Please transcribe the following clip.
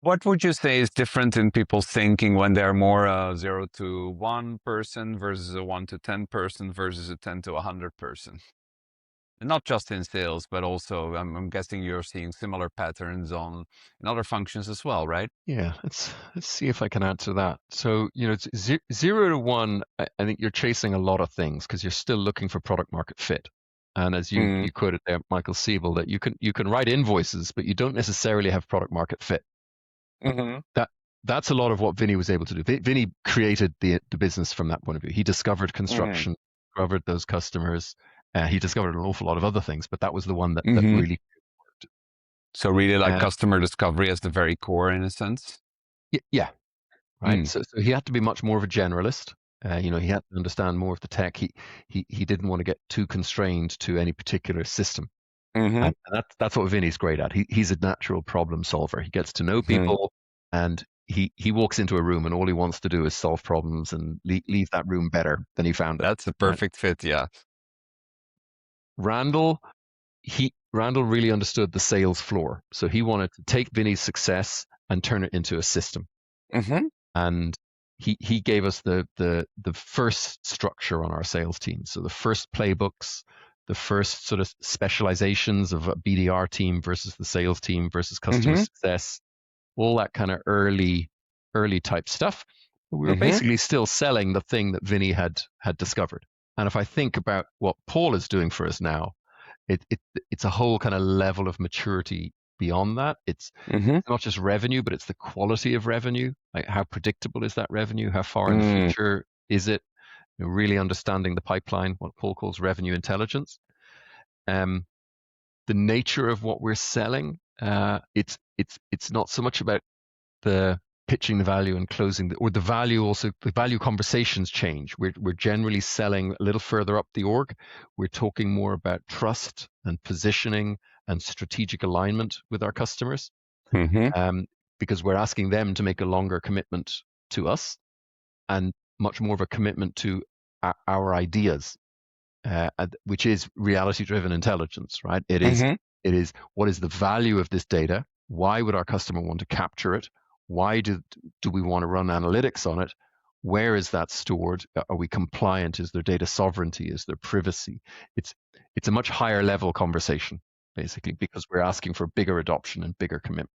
What would you say is different in people's thinking when they're more a 0 to 1 person versus a 1 to 10 person versus a 10 to 100 person? And not just in sales, but also I'm guessing you're seeing similar patterns on in other functions as well, right? Yeah, let's see if I can answer that. So, it's 0 to 1. I think you're chasing a lot of things because you're still looking for product market fit. And as Mm, you quoted there, Michael Siebel, that you can write invoices, but you don't necessarily have product market fit. hmm That that's a lot of what Vinny was able to do. Vinny created the business from that point of view. He discovered hmm construction, discovered those customers. He discovered an awful lot of other things, but that was the one that hmm really worked. So really like Uh, customer discovery as the very core in a sense. yeah, right. Mm, So he had to be much more of a generalist. He had to understand more of the tech. He didn't want to get too constrained to any particular system, hmm and that's what Vinny's great at. He's a natural problem solver. He gets to know hmm people, and he walks into a room, and all he wants to do is solve problems and leave that room better than he found it. That's a Right? perfect fit, yeah. Randall, Randall really understood the sales floor, so he wanted to take Vinny's success and turn it into a system. hmm And he gave us the first structure on our sales team. So the first playbooks, the first sort of specializations of a BDR team versus the sales team versus customer hmm success, all that kind of early type stuff. We were hmm basically still selling the thing that Vinny had discovered. And if I think about what Paul is doing for us now, it, it it's a whole kind of level of maturity beyond that. hmm It's not just revenue, but it's the quality of revenue. Like how predictable is that revenue? How far in the mm, future is it? Really understanding the pipeline, what Paul calls revenue intelligence. Um, the nature of what we're selling, it's not so much about the pitching the value and closing or the value. Also the value conversations change. We're generally selling a little further up the org. We're talking more about trust and positioning and strategic alignment with our customers, hmm um, because we're asking them to make a longer commitment to us and much more of a commitment to our ideas, which is reality-driven intelligence, right? It is hmm it is what is the value of this data? Why would our customer want to capture it? Why do we want to run analytics on it? Where is that stored? Are we compliant? Is there data sovereignty? Is there privacy? It's it's a much higher level conversation, basically, because we're asking for bigger adoption and bigger commitment.